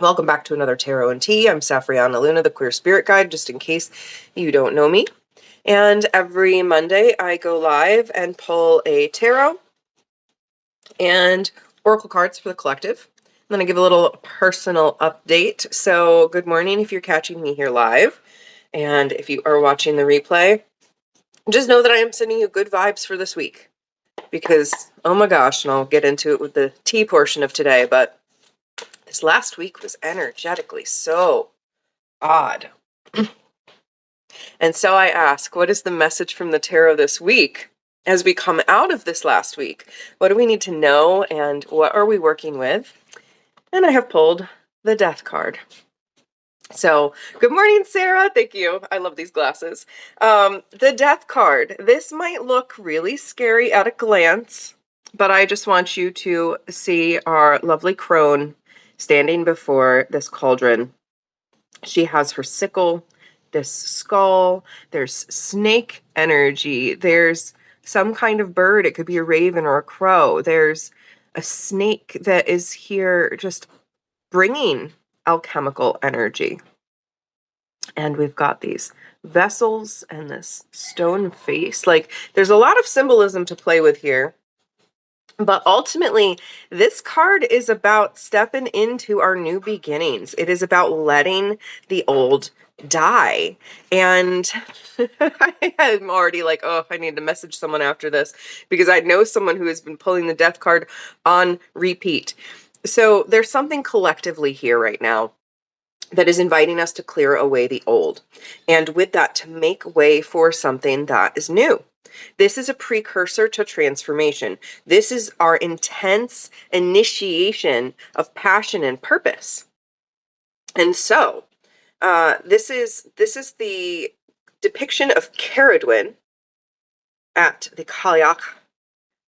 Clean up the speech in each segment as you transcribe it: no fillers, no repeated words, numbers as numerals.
Welcome back to another Tarot and Tea. I'm Safrianna Luna, the Queer Spirit Guide, just in case you don't know me. And every Monday I go live and pull a tarot and oracle cards for the collective. And then I give a little personal update. So good morning if you're catching me here live. And if you are watching the replay, just know that I am sending you good vibes for this week. Because, oh my gosh, and I'll get into it with the tea portion of today, but this last week was energetically so odd. And so I ask, what is the message from the tarot this week as we come out of this last week? What do we need to know and what are we working with? And I have pulled the Death card. So, good morning, Sarah. Thank you. I love these glasses. The Death card. This might look really scary at a glance, but I just want you to see our lovely crone standing before this cauldron. She has her sickle, this skull, there's snake energy, there's some kind of bird, it could be a raven or a crow, there's a snake that is here just bringing alchemical energy. And we've got these vessels and this stone face. Like, there's a lot of symbolism to play with here. But ultimately, this card is about stepping into our new beginnings. It is about letting the old die. And I'm already like, oh, I need to message someone after this because I know someone who has been pulling the Death card on repeat. So there's something collectively here right now that is inviting us to clear away the old. And with that, to make way for something that is new. This is a precursor to transformation. This is our intense initiation of passion and purpose. And so, this is the depiction of Caradwyn at the Cailleach,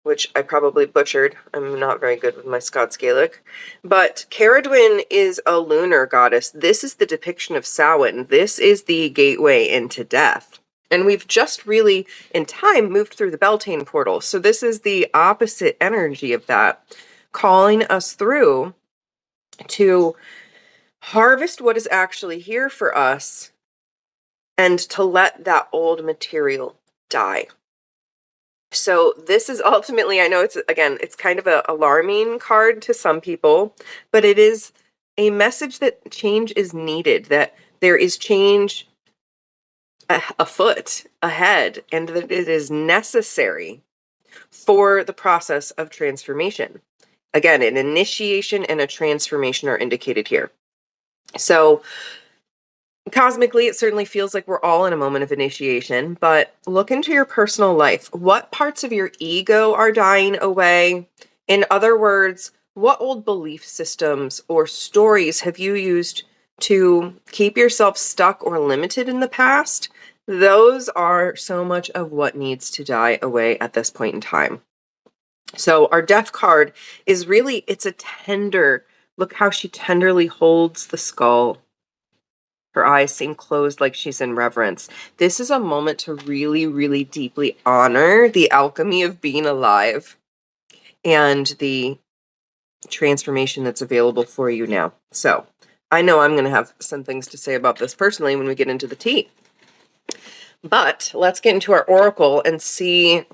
which I probably butchered. I'm not very good with my Scots Gaelic. But Caradwyn is a lunar goddess. This is the depiction of Samhain. This is the gateway into death. And we've just really, in time, moved through the Beltane portal. So this is the opposite energy of that, calling us through to harvest what is actually here for us and to let that old material die. So this is ultimately, I know it's kind of an alarming card to some people, but it is a message that change is needed, that there is change afoot, ahead, and that it is necessary for the process of transformation. Again, an initiation and a transformation are indicated here. So cosmically, it certainly feels like we're all in a moment of initiation, but look into your personal life. What parts of your ego are dying away? In other words, what old belief systems or stories have you used to keep yourself stuck or limited in the past? Those are so much of what needs to die away at this point in time. So our Death card is really, it's a tender, look how she tenderly holds the skull. Her eyes seem closed like she's in reverence. This is a moment to really, really deeply honor the alchemy of being alive and the transformation that's available for you now. So I know I'm going to have some things to say about this personally when we get into the tea. But let's get into our oracle and see,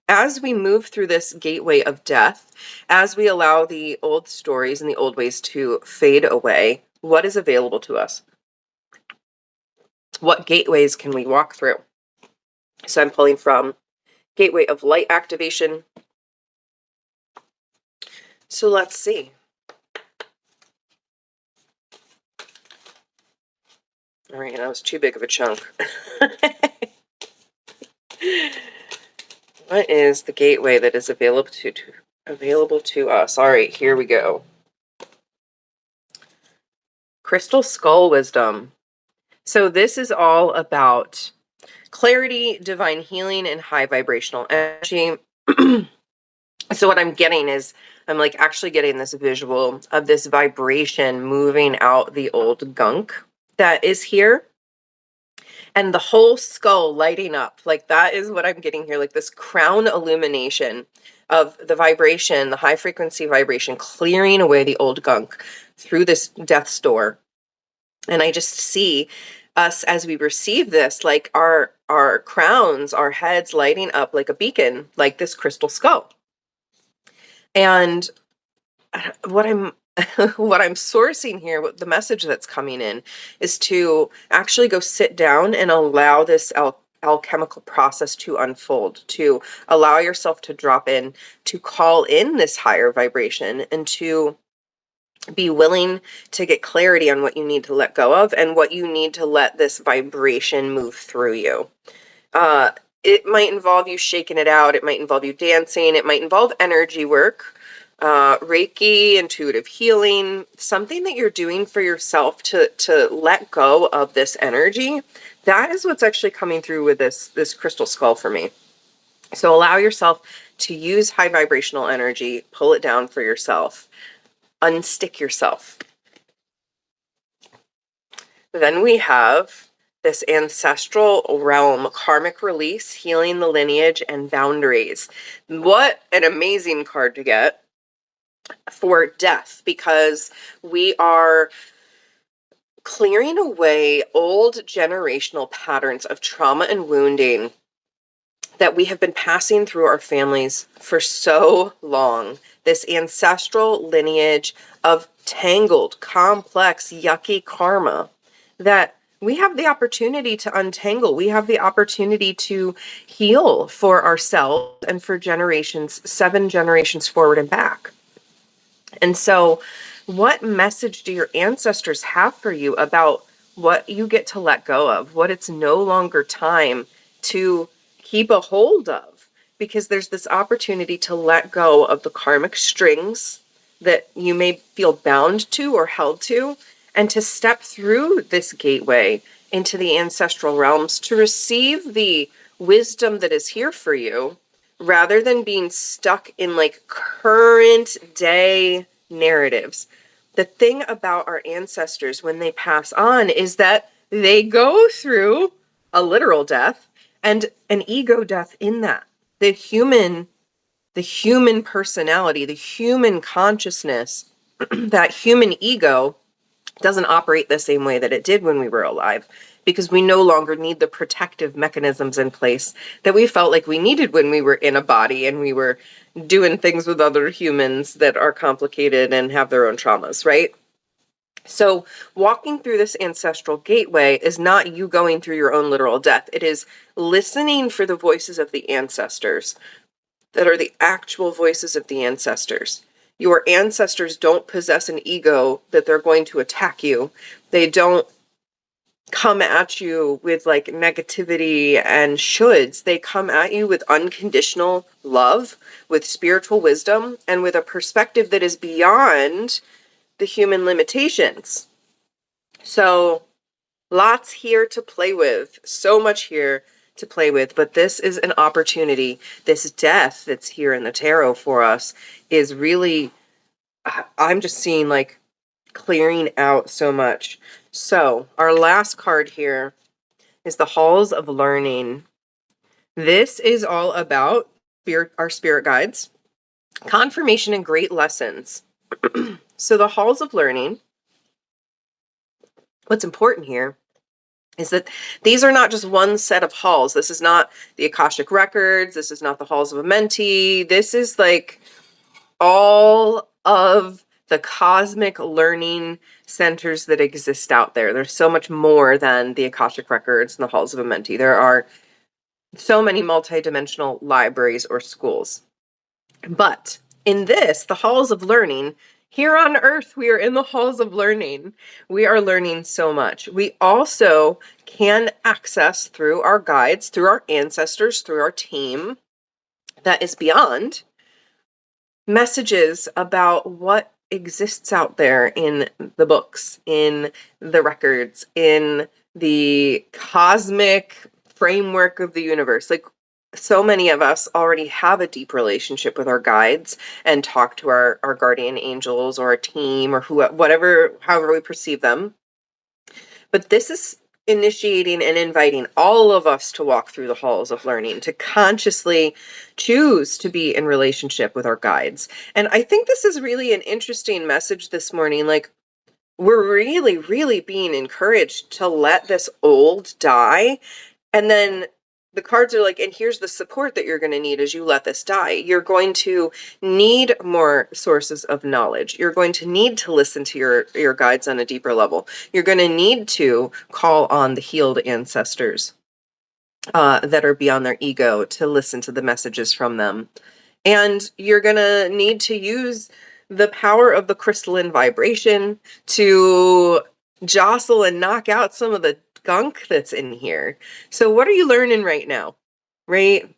as we move through this gateway of death, as we allow the old stories and the old ways to fade away, what is available to us? What gateways can we walk through? So I'm pulling from Gateway of Light Activation. So let's see. All right, that was too big of a chunk. What is the gateway that is available to us? All right, here we go. Crystal Skull Wisdom. So this is all about clarity, divine healing, and high vibrational energy. So what I'm getting is, I'm like actually getting this visual of this vibration moving out the old gunk that is here. And the whole skull lighting up. Like, that is what I'm getting here. Like this crown illumination of the vibration, the high frequency vibration, clearing away the old gunk. through this death's door. And I just see us as we receive this, like our crowns, our heads lighting up like a beacon, like this crystal skull. And what I'm what I'm sourcing here, what the message that's coming in, is to actually go sit down and allow this alchemical process to unfold, to allow yourself to drop in, to call in this higher vibration, and to be willing to get clarity on what you need to let go of and what you need to let this vibration move through you. It might involve you shaking it out. It might involve you dancing. It might involve energy work, Reiki, intuitive healing, something that you're doing for yourself to let go of this energy. That is what's actually coming through with this crystal skull for me. So allow yourself to use high vibrational energy, pull it down for yourself, unstick yourself. Then we have this Ancestral Realm, Karmic Release, Healing the Lineage and Boundaries. What an amazing card to get for death, because we are clearing away old generational patterns of trauma and wounding that we have been passing through our families for so long. This ancestral lineage of tangled, complex, yucky karma that we have the opportunity to untangle. We have the opportunity to heal for ourselves and for generations, 7 generations forward and back. And so, what message do your ancestors have for you about what you get to let go of, what it's no longer time to keep a hold of? Because there's this opportunity to let go of the karmic strings that you may feel bound to or held to, and to step through this gateway into the ancestral realms to receive the wisdom that is here for you, rather than being stuck in like current day narratives. The thing about our ancestors when they pass on is that they go through a literal death and an ego death in that. The human personality, the human consciousness, that human ego doesn't operate the same way that it did when we were alive, because we no longer need the protective mechanisms in place that we felt like we needed when we were in a body and we were doing things with other humans that are complicated and have their own traumas, right? So walking through this ancestral gateway is not you going through your own literal death. It is listening for the voices of the ancestors that are the actual voices of the ancestors. Your ancestors don't possess an ego that they're going to attack you. They don't come at you with like negativity and shoulds. They come at you with unconditional love, with spiritual wisdom, and with a perspective that is beyond the human limitations. So lots here to play with, so much here to play with, but this is an opportunity. This death that's here in the tarot for us is really, I'm just seeing like clearing out so much. So our last card here is the Halls of Learning. This is all about our spirit guides, confirmation, and great lessons. So the Halls of Learning, what's important here is that these are not just one set of halls. This is not the Akashic Records. This is not the Halls of a Mentee. This is like all of the cosmic learning centers that exist out there. There's so much more than the Akashic Records and the Halls of a Mentee. There are so many multidimensional libraries or schools. But in this, the Halls of Learning, here on Earth, we are in the Halls of Learning. We are learning so much. We also can access through our guides, through our ancestors, through our team that is beyond, messages about what exists out there in the books, in the records, in the cosmic framework of the universe. Like, so many of us already have a deep relationship with our guides and talk to our guardian angels or a team or whatever, however we perceive them. But this is initiating and inviting all of us to walk through the halls of learning, to consciously choose to be in relationship with our guides. And I think this is really an interesting message this morning. Like, we're really, really being encouraged to let this old die. And then the cards are like, and here's the support that you're going to need as you let this die. You're going to need more sources of knowledge. You're going to need to listen to your guides on a deeper level. You're going to need to call on the healed ancestors that are beyond their ego to listen to the messages from them. And you're going to need to use the power of the crystalline vibration to jostle and knock out some of the gunk that's in here. So what are you learning right now? Right?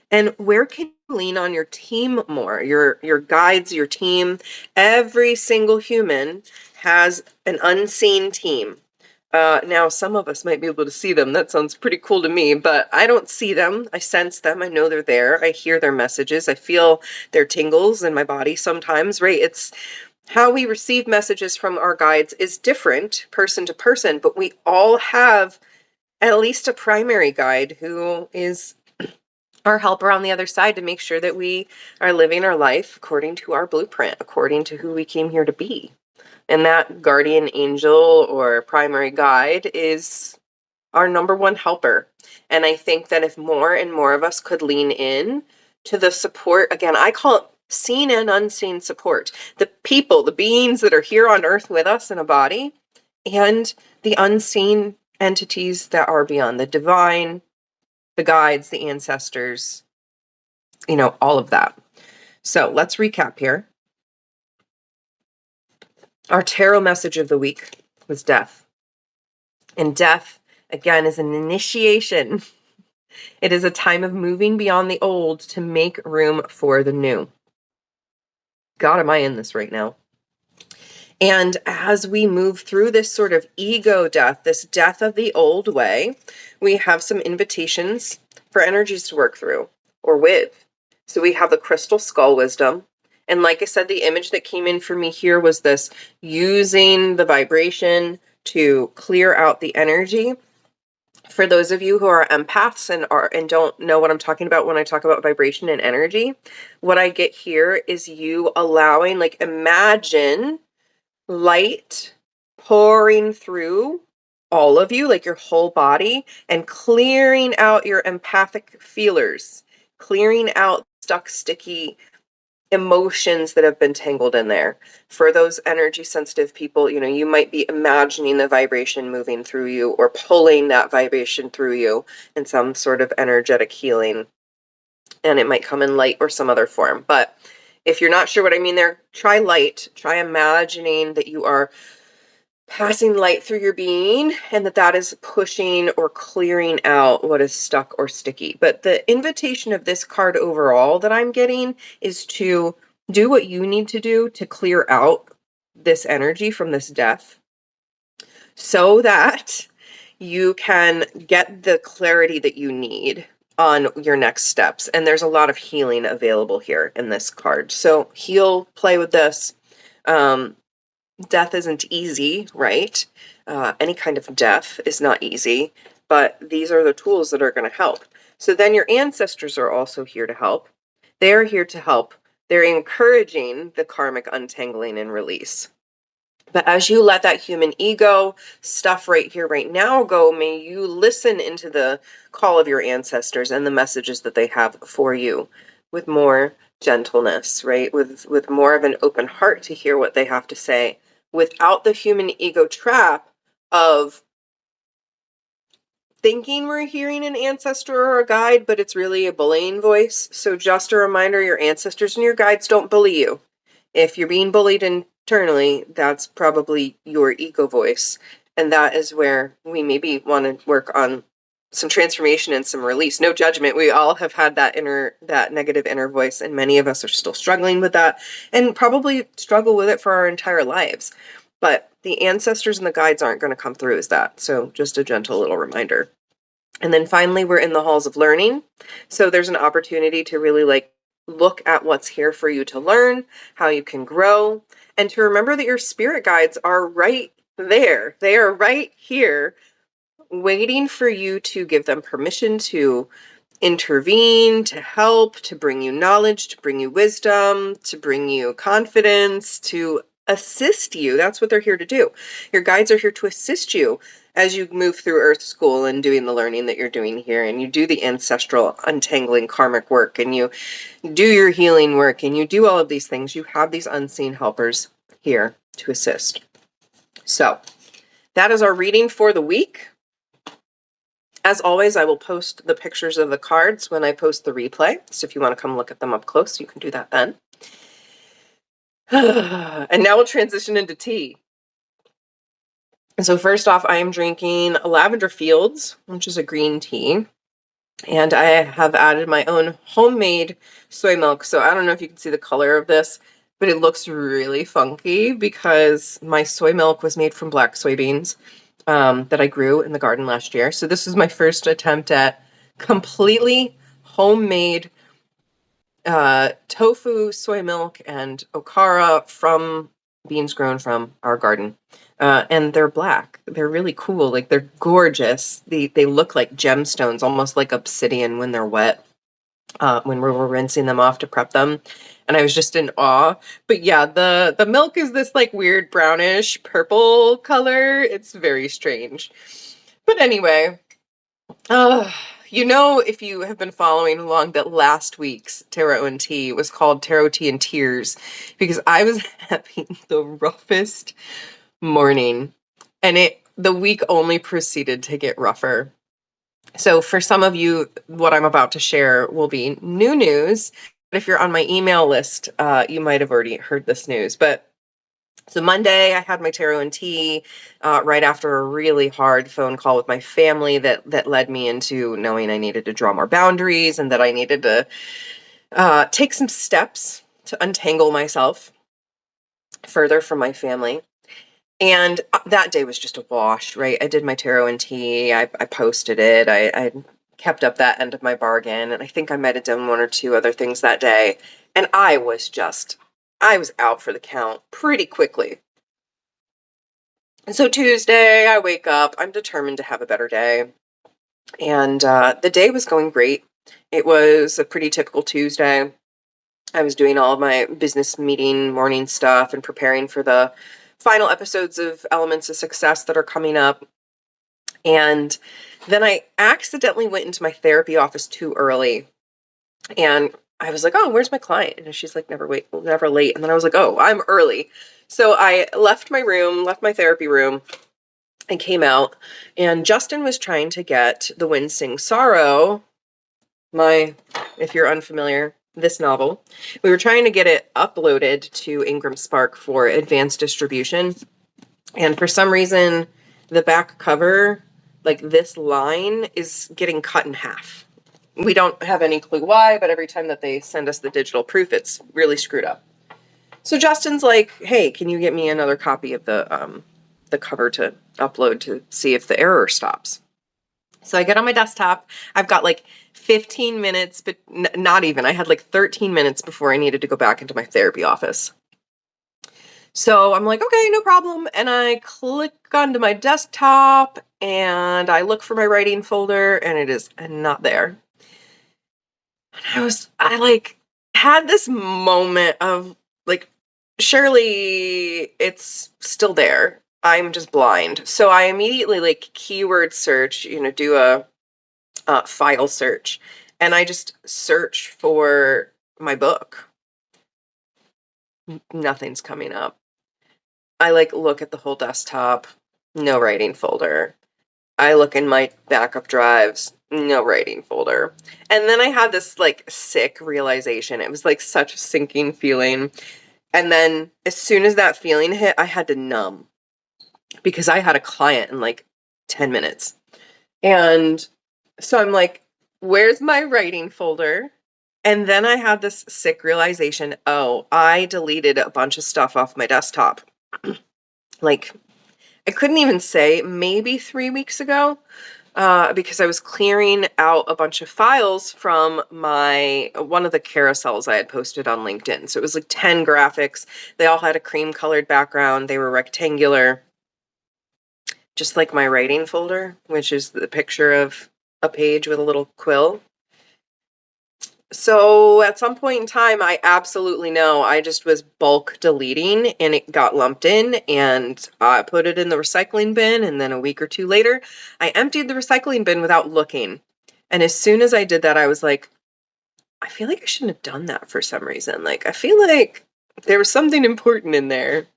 And where can you lean on your team more? Your guides, your team. Every single human has an unseen team. Now, some of us might be able to see them. That sounds pretty cool to me, but I don't see them. I sense them. I know they're there. I hear their messages. I feel their tingles in my body sometimes, right? It's how we receive messages from our guides is different person to person, but we all have at least a primary guide who is our helper on the other side to make sure that we are living our life according to our blueprint, according to who we came here to be. And that guardian angel or primary guide is our number one helper. And I think that if more and more of us could lean in to the support, again, I call it seen and unseen support. The people, the beings that are here on earth with us in a body, and the unseen entities that are beyond, the divine, the guides, the ancestors, all of that. So let's recap here. Our tarot message of the week was death. And death, again, is an initiation. It is a time of moving beyond the old to make room for the new. God, am I in this right now? And as we move through this sort of ego death, this death of the old way, we have some invitations for energies to work through or with. So we have the crystal skull wisdom. And like I said, the image that came in for me here was this using the vibration to clear out the energy. For those of you who are empaths and don't know what I'm talking about when I talk about vibration and energy, what I get here is you allowing, like, imagine light pouring through all of you, like your whole body, and clearing out your empathic feelers, clearing out stuck, sticky emotions that have been tangled in there. For those energy sensitive people, you might be imagining the vibration moving through you or pulling that vibration through you in some sort of energetic healing. And it might come in light or some other form. But if you're not sure what I mean there, try light. Try imagining that you are passing light through your being and that is pushing or clearing out what is stuck or sticky. But the invitation of this card overall that I'm getting is to do what you need to do to clear out this energy from this death so that you can get the clarity that you need on your next steps. And there's a lot of healing available here in this card. So heal, play with this. Death isn't easy, right? Any kind of death is not easy, but these are the tools that are going to help. So then your ancestors are also here to help. They're here to help. They're encouraging the karmic untangling and release. But as you let that human ego stuff right here, right now go, may you listen into the call of your ancestors and the messages that they have for you with more gentleness, right? With more of an open heart to hear what they have to say, without the human ego trap of thinking we're hearing an ancestor or a guide, but it's really a bullying voice. So just a reminder, your ancestors and your guides don't bully you. If you're being bullied internally, that's probably your ego voice. And that is where we maybe want to work on some transformation and some release. No judgment. We all have had that negative inner voice, and many of us are still struggling with that and probably struggle with it for our entire lives. But the ancestors and the guides aren't going to come through as that. So just a gentle little reminder. And then finally, we're in the halls of learning. So there's an opportunity to really look at what's here for you to learn, how you can grow, and to remember that your spirit guides are right there. They are right here waiting for you to give them permission to intervene, to help, to bring you knowledge, to bring you wisdom, to bring you confidence, to assist you. That's what they're here to do. Your guides are here to assist you as you move through Earth School and doing the learning that you're doing here, and you do the ancestral untangling karmic work, and you do your healing work, and you do all of these things. You have these unseen helpers here to assist. So that is our reading for the week. As always, I will post the pictures of the cards when I post the replay. So if you want to come look at them up close, you can do that then. And now we'll transition into tea. So first off, I am drinking Lavender Fields, which is a green tea. And I have added my own homemade soy milk. So I don't know if you can see the color of this, but it looks really funky because my soy milk was made from black soybeans that I grew in the garden last year. So this is my first attempt at completely homemade tofu, soy milk, and okara from beans grown from our garden. And they're black. They're really cool. Like, they're gorgeous. They look like gemstones, almost like obsidian when they're wet, when we were rinsing them off to prep them. And I was just in awe. But yeah, the milk is this like weird brownish purple color. It's very strange. But anyway, you know, if you have been following along, that last week's Tarot and Tea was called Tarot Tea and Tears because I was having the roughest morning, and the week only proceeded to get rougher. So for some of you, what I'm about to share will be new news. But if you're on my email list, you might have already heard this news. But so Monday, I had my tarot and tea right after a really hard phone call with my family that led me into knowing I needed to draw more boundaries and that I needed to take some steps to untangle myself further from my family. And that day was just a wash, right? I did my tarot and tea. I posted it. I kept up that end of my bargain. And I think I might have done one or two other things that day. And I was out for the count pretty quickly. And so Tuesday, I wake up. I'm determined to have a better day. And the day was going great. It was a pretty typical Tuesday. I was doing all of my business meeting morning stuff and preparing for the final episodes of Elements of Success that are coming up. And then I accidentally went into my therapy office too early. And I was like, oh, where's my client? And she's like, never late. And then I was like, oh, I'm early. So I left my therapy room, and came out. And Justin was trying to get The Wind Sings Sorrow, if you're unfamiliar, this novel. We were trying to get it uploaded to Ingram Spark for advanced distribution. And for some reason, the back cover, like this line, is getting cut in half. We don't have any clue why, but every time that they send us the digital proof, it's really screwed up. So Justin's like, hey, can you get me another copy of the cover to upload to see if the error stops? So I get on my desktop. I've got like 15 minutes, but not even. I had like 13 minutes before I needed to go back into my therapy office. So I'm like, okay, no problem. And I click onto my desktop and I look for my writing folder and it is not there. And I like had this moment of like, surely it's still there. I'm just blind. So I immediately like keyword search, do a file search, and I just search for my book. Nothing's coming up. I like look at the whole desktop, no writing folder. I look in my backup drives, no writing folder. And then I had this like sick realization. It was like such a sinking feeling. And then as soon as that feeling hit, I had to numb because I had a client in like 10 minutes. And so I'm like, where's my writing folder? And then I had this sick realization, oh, I deleted a bunch of stuff off my desktop. Like, I couldn't even say, maybe 3 weeks ago, because I was clearing out a bunch of files from one of the carousels I had posted on LinkedIn. So it was like 10 graphics. They all had a cream colored background. They were rectangular, just like my writing folder, which is the picture of a page with a little quill. So at some point in time, I absolutely know I just was bulk deleting and it got lumped in, and I put it in the recycling bin. And then a week or two later, I emptied the recycling bin without looking. And as soon as I did that, I was like, I feel like I shouldn't have done that for some reason. Like, I feel like there was something important in there.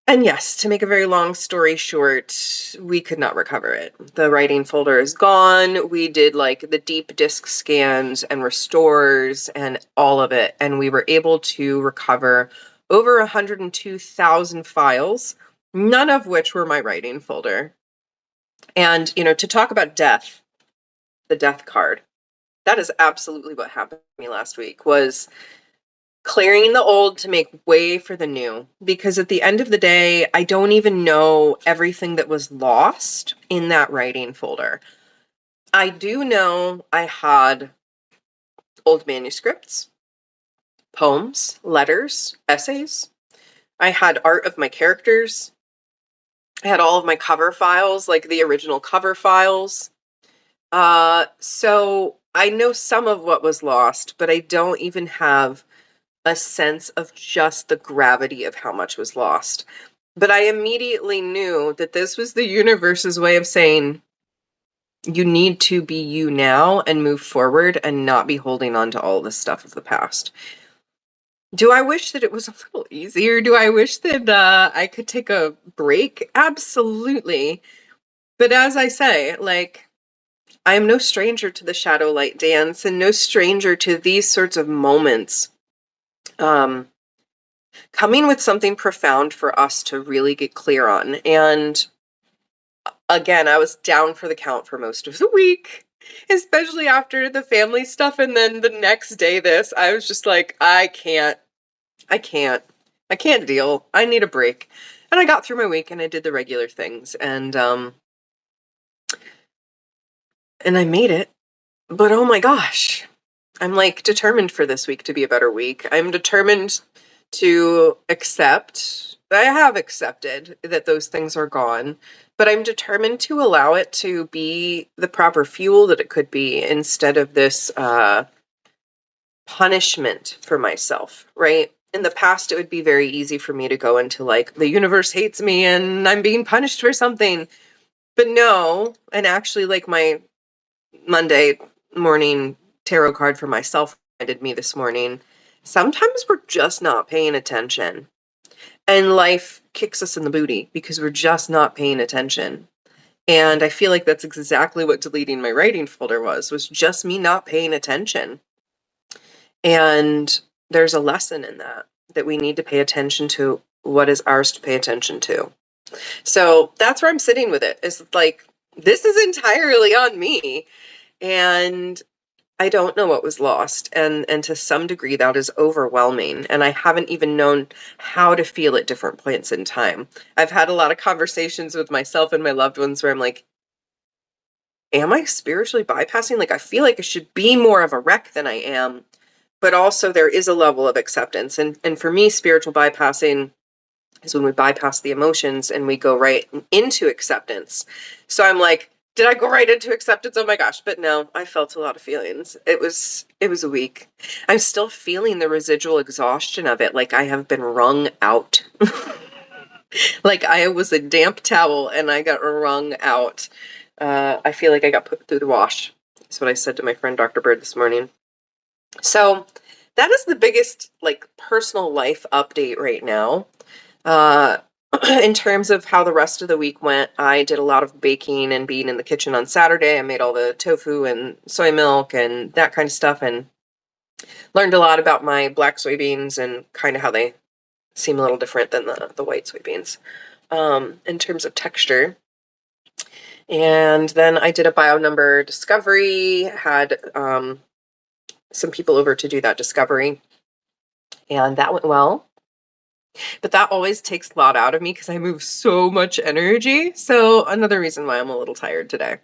And yes, to make a very long story short, we could not recover it. The writing folder is gone. We did like the deep disk scans and restores and all of it. And we were able to recover over 102,000 files, none of which were my writing folder. And, to talk about death, the death card, that is absolutely what happened to me last week, was clearing the old to make way for the new. Because at the end of the day, I don't even know everything that was lost in that writing folder. I do know I had old manuscripts, poems, letters, essays. I had art of my characters. I had all of my cover files, like the original cover files. So I know some of what was lost, but I don't even have a sense of just the gravity of how much was lost. But I immediately knew that this was the universe's way of saying, you need to be you now and move forward and not be holding on to all this stuff of the past. Do I wish that it was a little easier? Do I wish that I could take a break? Absolutely. But as I say, like, I am no stranger to the shadow light dance and no stranger to these sorts of moments. Coming with something profound for us to really get clear on. And again, I was down for the count for most of the week, especially after the family stuff. And then the next day, I was just like, I can't deal. I need a break. And I got through my week and I did the regular things, and I made it. But oh my gosh, I'm like determined for this week to be a better week. I'm determined to accept. I have accepted that those things are gone, but I'm determined to allow it to be the proper fuel that it could be, instead of this punishment for myself, right? In the past, it would be very easy for me to go into like, the universe hates me and I'm being punished for something. But no, and actually, like, my Monday morning tarot card for myself reminded me this morning, sometimes we're just not paying attention. And life kicks us in the booty because we're just not paying attention. And I feel like that's exactly what deleting my writing folder was just me not paying attention. And there's a lesson in that we need to pay attention to what is ours to pay attention to. So that's where I'm sitting with it. Is like, this is entirely on me. And I don't know what was lost. And to some degree, that is overwhelming. And I haven't even known how to feel at different points in time. I've had a lot of conversations with myself and my loved ones where I'm like, am I spiritually bypassing? Like, I feel like I should be more of a wreck than I am. But also there is a level of acceptance. And for me, spiritual bypassing is when we bypass the emotions and we go right into acceptance. So I'm like, did I go right into acceptance? Oh my gosh. But no, I felt a lot of feelings. It was a week. I'm still feeling the residual exhaustion of it. Like I have been wrung out. Like I was a damp towel and I got wrung out. I feel like I got put through the wash. That's what I said to my friend Dr. Bird this morning. So that is the biggest like personal life update right now. In terms of how the rest of the week went, I did a lot of baking and being in the kitchen on Saturday. I made all the tofu and soy milk and that kind of stuff, and learned a lot about my black soybeans and kind of how they seem a little different than the white soybeans in terms of texture. And then I did a bio number discovery, had some people over to do that discovery, and that went well. But that always takes a lot out of me because I move so much energy. So another reason why I'm a little tired today.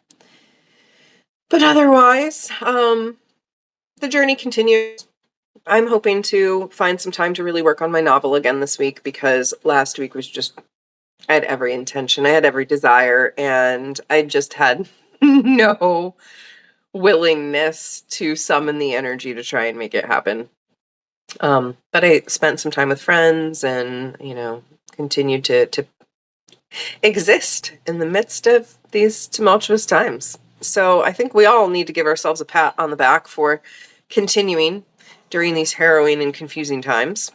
But otherwise, the journey continues. I'm hoping to find some time to really work on my novel again this week, because last week was just, I had every intention, I had every desire, and I just had no willingness to summon the energy to try and make it happen. But I spent some time with friends and, continued to exist in the midst of these tumultuous times. So I think we all need to give ourselves a pat on the back for continuing during these harrowing and confusing times,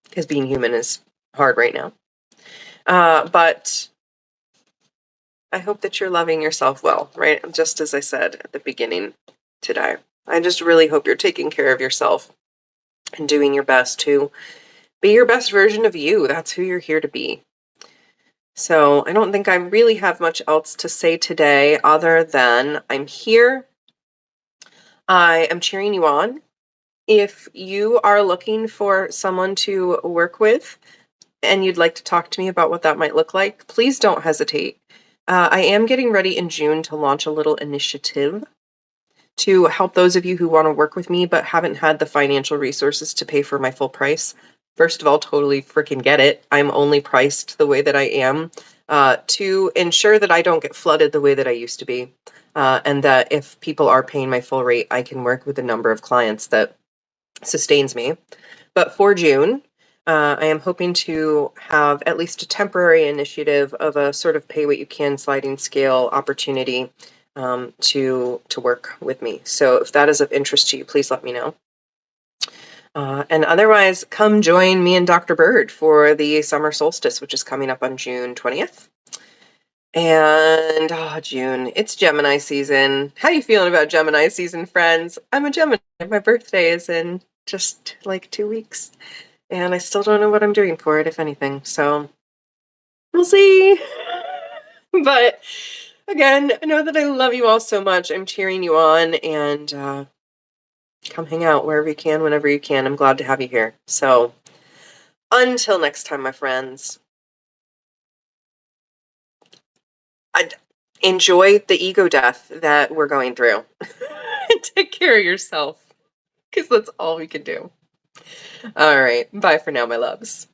because being human is hard right now. But I hope that you're loving yourself well, right? Just as I said at the beginning today. I just really hope you're taking care of yourself and doing your best to be your best version of you. That's who you're here to be. So I don't think I really have much else to say today other than I'm here. I am cheering you on. If you are looking for someone to work with and you'd like to talk to me about what that might look like, please don't hesitate. I am getting ready in June to launch a little initiative to help those of you who want to work with me but haven't had the financial resources to pay for my full price. First of all, totally freaking get it. I'm only priced the way that I am to ensure that I don't get flooded the way that I used to be. And that if people are paying my full rate, I can work with a number of clients that sustains me. But for June, I am hoping to have at least a temporary initiative of a sort of pay what you can sliding scale opportunity to work with me. So if that is of interest to you, please let me know. And otherwise, come join me and Dr. Bird for the summer solstice, which is coming up on June 20th. And June, it's Gemini season. How you feeling about Gemini season, friends? I'm a Gemini. My birthday is in just like 2 weeks. And I still don't know what I'm doing for it, if anything. So we'll see. But again, I know that I love you all so much. I'm cheering you on, and come hang out wherever you can, whenever you can. I'm glad to have you here. So until next time, my friends, enjoy the ego death that we're going through. Take care of yourself, because that's all we can do. All right. Bye for now, my loves.